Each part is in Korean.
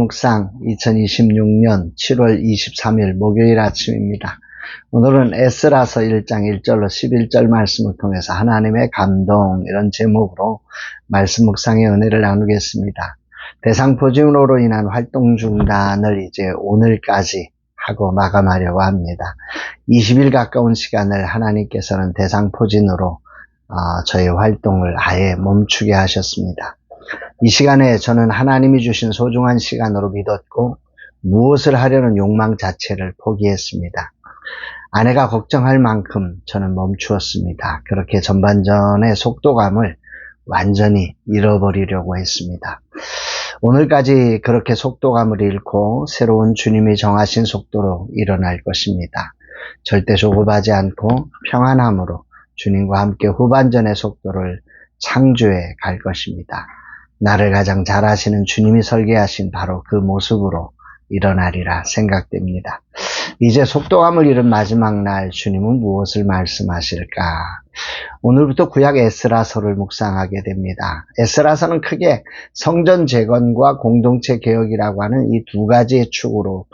묵상 2026년 7월 23일 목요일 아침입니다. 오늘은 에스라서 1장 1절로 11절 말씀을 통해서 하나님의 감동 이런 제목으로 말씀 묵상의 은혜를 나누겠습니다. 대상포진으로 인한 활동 중단을 이제 오늘까지 하고 마감하려고 합니다. 20일 가까운 시간을 하나님께서는 대상포진으로 저희 활동을 아예 멈추게 하셨습니다. 이 시간에 저는 하나님이 주신 소중한 시간으로 믿었고 무엇을 하려는 욕망 자체를 포기했습니다. 아내가 걱정할 만큼 저는 멈추었습니다. 그렇게 전반전의 속도감을 완전히 잃어버리려고 했습니다. 오늘까지 그렇게 속도감을 잃고 새로운 주님이 정하신 속도로 일어날 것입니다. 절대 조급하지 않고 평안함으로 주님과 함께 후반전의 속도를 창조해 갈 것입니다. 나를 가장 잘 아시는 주님이 설계하신 바로 그 모습으로 일어나리라 생각됩니다. 이제 속도감을 잃은 마지막 날 주님은 무엇을 말씀하실까? 오늘부터 구약 에스라서를 묵상하게 됩니다. 에스라서는 크게 성전 재건과 공동체 개혁이라고 하는 이 두 가지의 축으로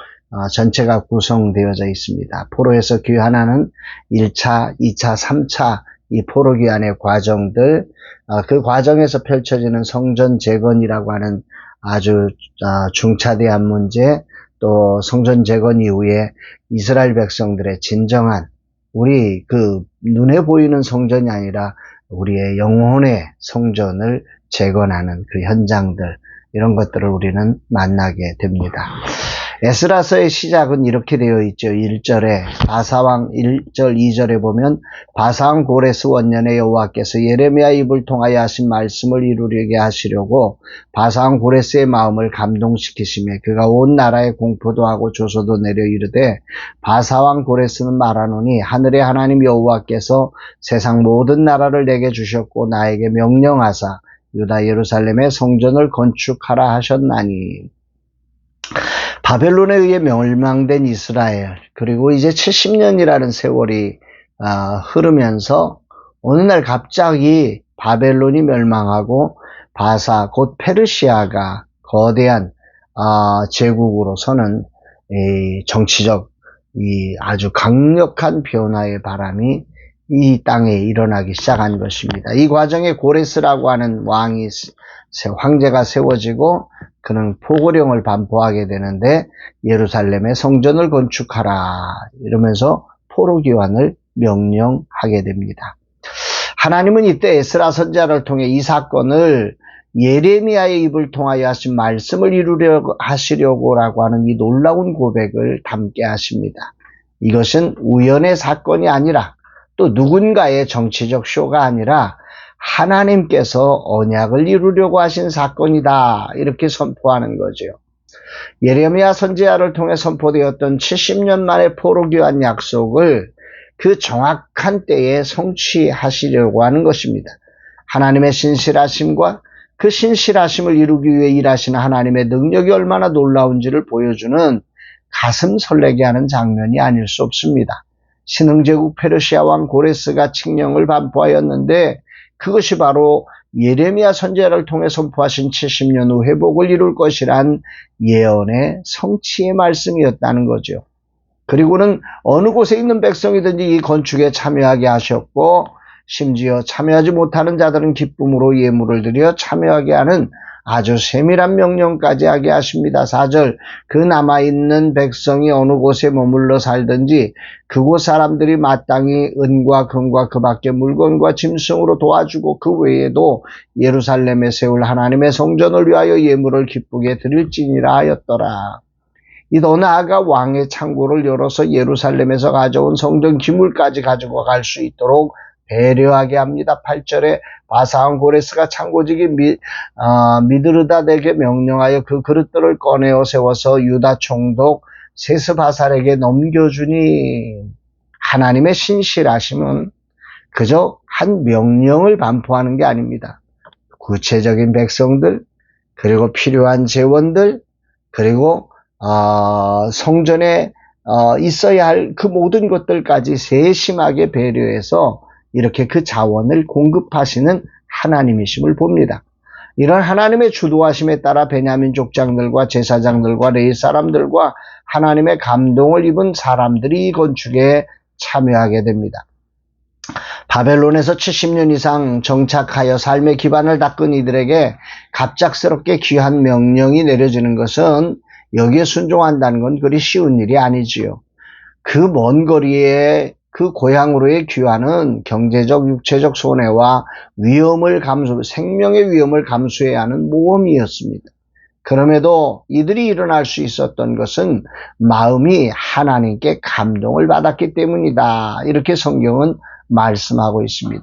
전체가 구성되어져 있습니다. 포로에서 귀환하는 1차, 2차, 3차 이 포로 귀환의 과정들, 그 과정에서 펼쳐지는 성전 재건이라고 하는 아주 중차대한 문제, 또 성전 재건 이후에 이스라엘 백성들의 진정한 우리 그 눈에 보이는 성전이 아니라 우리의 영혼의 성전을 재건하는 그 현장들, 이런 것들을 우리는 만나게 됩니다. 에스라서의 시작은 이렇게 되어 있죠. 1절에 바사왕 1절 2절에 보면 바사왕 고레스 원년에 여호와께서 예레미야 입을 통하여 하신 말씀을 이루려게 하시려고 바사왕 고레스의 마음을 감동시키시며 그가 온 나라에 공포도 하고 조소도 내려 이르되 바사왕 고레스는 말하노니 하늘의 하나님 여호와께서 세상 모든 나라를 내게 주셨고 나에게 명령하사 유다 예루살렘의 성전을 건축하라 하셨나니. 바벨론에 의해 멸망된 이스라엘, 그리고 이제 70년이라는 세월이 흐르면서 어느 날 갑자기 바벨론이 멸망하고 바사 곧 페르시아가 거대한 제국으로서는 이 정치적 이 아주 강력한 변화의 바람이 이 땅에 일어나기 시작한 것입니다. 이 과정에 고레스라고 하는 황제가 세워지고 그는 포고령을 반포하게 되는데 예루살렘에 성전을 건축하라 이러면서 포로 귀환을 명령하게 됩니다. 하나님은 이때 에스라 선지자를 통해 이 사건을 예레미야의 입을 통하여 하신 말씀을 이루려고 하시려고라고 하는 이 놀라운 고백을 담게 하십니다. 이것은 우연의 사건이 아니라 또 누군가의 정치적 쇼가 아니라 하나님께서 언약을 이루려고 하신 사건이다 이렇게 선포하는 거죠. 예레미야 선지자를 통해 선포되었던 70년 만의 포로 귀환 약속을 그 정확한 때에 성취하시려고 하는 것입니다. 하나님의 신실하심과 그 신실하심을 이루기 위해 일하시는 하나님의 능력이 얼마나 놀라운지를 보여주는 가슴 설레게 하는 장면이 아닐 수 없습니다. 신흥제국 페르시아 왕 고레스가 칙령을 반포하였는데 그것이 바로 예레미야 선지자를 통해 선포하신 70년 후 회복을 이룰 것이란 예언의 성취의 말씀이었다는 거죠. 그리고는 어느 곳에 있는 백성이든지 이 건축에 참여하게 하셨고 심지어 참여하지 못하는 자들은 기쁨으로 예물을 드려 참여하게 하는 아주 세밀한 명령까지 하게 하십니다. 4절 그 남아있는 백성이 어느 곳에 머물러 살든지 그곳 사람들이 마땅히 은과 금과 그 밖의 물건과 짐승으로 도와주고 그 외에도 예루살렘에 세울 하나님의 성전을 위하여 예물을 기쁘게 드릴지니라 하였더라. 더 나아가 왕의 창고를 열어서 예루살렘에서 가져온 성전 기물까지 가지고 갈 수 있도록 배려하게 합니다. 8절에 바사왕 고레스가 창고지기 미드르닷에게 명령하여 그 그릇들을 꺼내어 세워서 유다 총독 세스바살에게 넘겨주니. 하나님의 신실하심은 그저 한 명령을 반포하는 게 아닙니다. 구체적인 백성들, 그리고 필요한 재원들, 그리고 성전에 있어야 할 그 모든 것들까지 세심하게 배려해서 이렇게 그 자원을 공급하시는 하나님이심을 봅니다. 이런 하나님의 주도하심에 따라 베냐민 족장들과 제사장들과 레위 사람들과 하나님의 감동을 입은 사람들이 이 건축에 참여하게 됩니다. 바벨론에서 70년 이상 정착하여 삶의 기반을 닦은 이들에게 갑작스럽게 귀한 명령이 내려지는 것은 여기에 순종한다는 건 그리 쉬운 일이 아니지요. 그 먼 거리에 그 고향으로의 귀환은 경제적, 육체적 손해와 생명의 위험을 감수해야 하는 모험이었습니다. 그럼에도 이들이 일어날 수 있었던 것은 마음이 하나님께 감동을 받았기 때문이다. 이렇게 성경은 말씀하고 있습니다.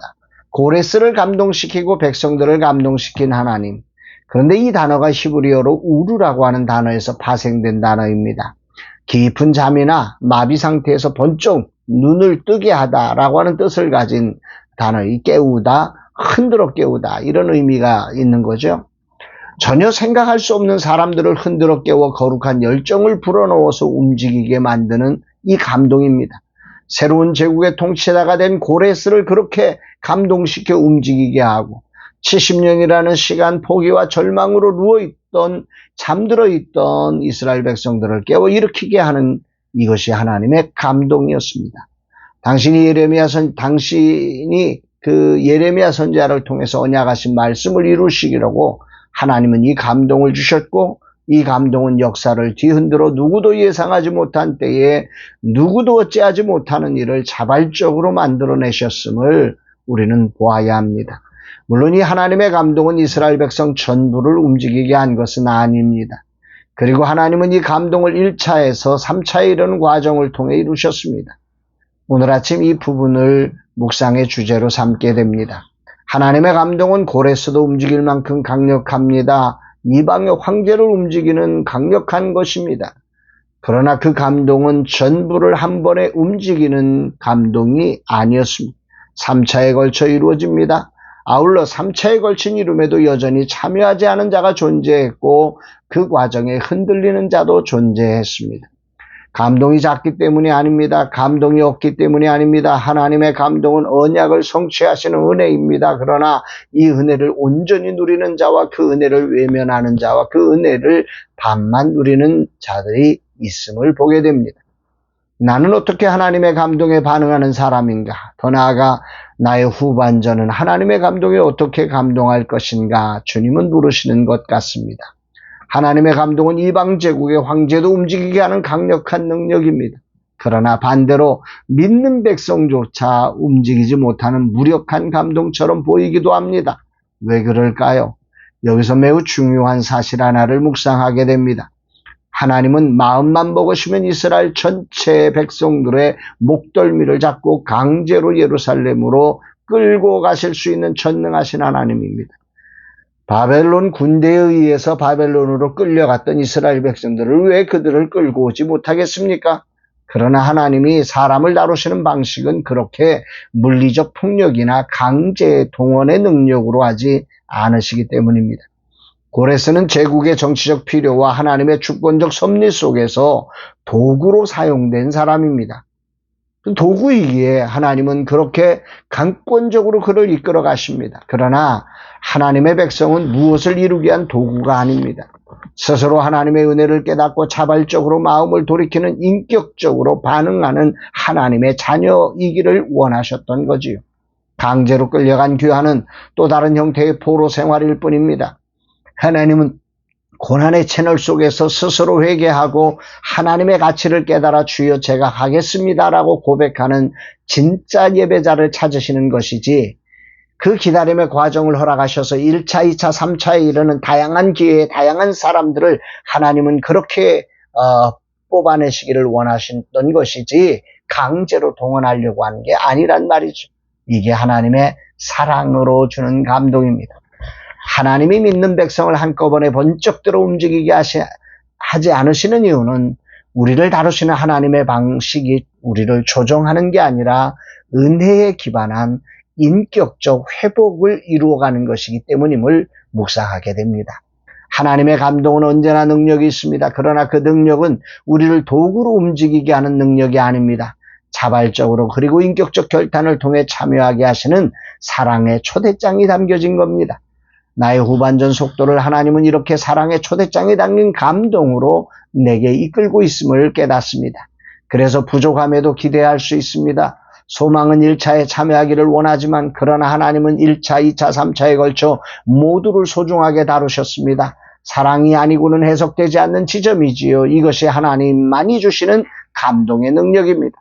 고레스를 감동시키고 백성들을 감동시킨 하나님. 그런데 이 단어가 히브리어로 우르라고 하는 단어에서 파생된 단어입니다. 깊은 잠이나 마비 상태에서 번쩍 눈을 뜨게 하다라고 하는 뜻을 가진 단어이 깨우다, 흔들어 깨우다 이런 의미가 있는 거죠. 전혀 생각할 수 없는 사람들을 흔들어 깨워 거룩한 열정을 불어넣어서 움직이게 만드는 이 감동입니다. 새로운 제국의 통치자가 된 고레스를 그렇게 감동시켜 움직이게 하고 70년이라는 시간 포기와 절망으로 잠들어 있던 이스라엘 백성들을 깨워 일으키게 하는 이것이 하나님의 감동이었습니다. 당신이 예레미야 선지자를 통해서 언약하신 말씀을 이루시기라고 하나님은 이 감동을 주셨고, 이 감동은 역사를 뒤흔들어 누구도 예상하지 못한 때에 누구도 어찌하지 못하는 일을 자발적으로 만들어내셨음을 우리는 보아야 합니다. 물론 이 하나님의 감동은 이스라엘 백성 전부를 움직이게 한 것은 아닙니다. 그리고 하나님은 이 감동을 1차에서 3차에 이르는 과정을 통해 이루셨습니다. 오늘 아침 이 부분을 묵상의 주제로 삼게 됩니다. 하나님의 감동은 고레스도 움직일 만큼 강력합니다. 이방의 황제를 움직이는 강력한 것입니다. 그러나 그 감동은 전부를 한 번에 움직이는 감동이 아니었습니다. 3차에 걸쳐 이루어집니다. 아울러 3차에 걸친 이름에도 여전히 참여하지 않은 자가 존재했고 그 과정에 흔들리는 자도 존재했습니다. 감동이 작기 때문이 아닙니다. 감동이 없기 때문이 아닙니다. 하나님의 감동은 언약을 성취하시는 은혜입니다. 그러나 이 은혜를 온전히 누리는 자와 그 은혜를 외면하는 자와 그 은혜를 반만 누리는 자들이 있음을 보게 됩니다. 나는 어떻게 하나님의 감동에 반응하는 사람인가? 더 나아가 나의 후반전은 하나님의 감동에 어떻게 감동할 것인가? 주님은 물으시는 것 같습니다. 하나님의 감동은 이방 제국의 황제도 움직이게 하는 강력한 능력입니다. 그러나 반대로 믿는 백성조차 움직이지 못하는 무력한 감동처럼 보이기도 합니다. 왜 그럴까요? 여기서 매우 중요한 사실 하나를 묵상하게 됩니다. 하나님은 마음만 먹으시면 이스라엘 전체 백성들의 목덜미를 잡고 강제로 예루살렘으로 끌고 가실 수 있는 전능하신 하나님입니다. 바벨론 군대에 의해서 바벨론으로 끌려갔던 이스라엘 백성들을 왜 그들을 끌고 오지 못하겠습니까? 그러나 하나님이 사람을 다루시는 방식은 그렇게 물리적 폭력이나 강제 동원의 능력으로 하지 않으시기 때문입니다. 고레스는 제국의 정치적 필요와 하나님의 주권적 섭리 속에서 도구로 사용된 사람입니다. 도구이기에 하나님은 그렇게 강권적으로 그를 이끌어 가십니다. 그러나 하나님의 백성은 무엇을 이루기 위한 도구가 아닙니다. 스스로 하나님의 은혜를 깨닫고 자발적으로 마음을 돌이키는 인격적으로 반응하는 하나님의 자녀이기를 원하셨던 거지요. 강제로 끌려간 귀환은 또 다른 형태의 포로 생활일 뿐입니다. 하나님은 고난의 채널 속에서 스스로 회개하고 하나님의 가치를 깨달아 주여 제가 하겠습니다라고 고백하는 진짜 예배자를 찾으시는 것이지, 그 기다림의 과정을 허락하셔서 1차, 2차, 3차에 이르는 다양한 기회에 다양한 사람들을 하나님은 그렇게 뽑아내시기를 원하셨던 것이지 강제로 동원하려고 하는 게 아니란 말이죠. 이게 하나님의 사랑으로 주는 감동입니다. 하나님이 믿는 백성을 한꺼번에 번쩍 들어 움직이게 하지 않으시는 이유는 우리를 다루시는 하나님의 방식이 우리를 조정하는 게 아니라 은혜에 기반한 인격적 회복을 이루어가는 것이기 때문임을 묵상하게 됩니다. 하나님의 감동은 언제나 능력이 있습니다. 그러나 그 능력은 우리를 도구로 움직이게 하는 능력이 아닙니다. 자발적으로 그리고 인격적 결단을 통해 참여하게 하시는 사랑의 초대장이 담겨진 겁니다. 나의 후반전 속도를 하나님은 이렇게 사랑의 초대장이 담긴 감동으로 내게 이끌고 있음을 깨닫습니다. 그래서 부족함에도 기대할 수 있습니다. 소망은 1차에 참여하기를 원하지만 그러나 하나님은 1차, 2차, 3차에 걸쳐 모두를 소중하게 다루셨습니다. 사랑이 아니고는 해석되지 않는 지점이지요. 이것이 하나님만이 주시는 감동의 능력입니다.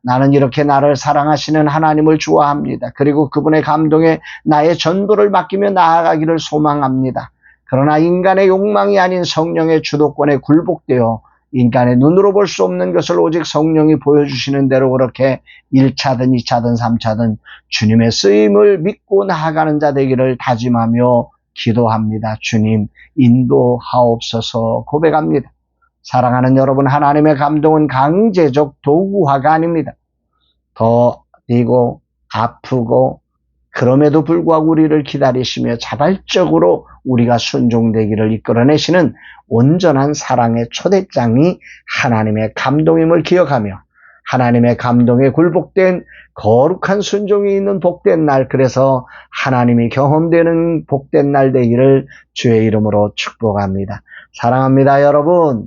나는 이렇게 나를 사랑하시는 하나님을 좋아합니다. 그리고 그분의 감동에 나의 전부를 맡기며 나아가기를 소망합니다. 그러나 인간의 욕망이 아닌 성령의 주도권에 굴복되어 인간의 눈으로 볼 수 없는 것을 오직 성령이 보여주시는 대로 그렇게 1차든 2차든 3차든 주님의 쓰임을 믿고 나아가는 자 되기를 다짐하며 기도합니다. 주님 인도하옵소서 고백합니다. 사랑하는 여러분, 하나님의 감동은 강제적 도구화가 아닙니다. 더디고 아프고 그럼에도 불구하고 우리를 기다리시며 자발적으로 우리가 순종되기를 이끌어내시는 온전한 사랑의 초대장이 하나님의 감동임을 기억하며 하나님의 감동에 굴복된 거룩한 순종이 있는 복된 날, 그래서 하나님이 경험되는 복된 날 되기를 주의 이름으로 축복합니다. 사랑합니다, 여러분.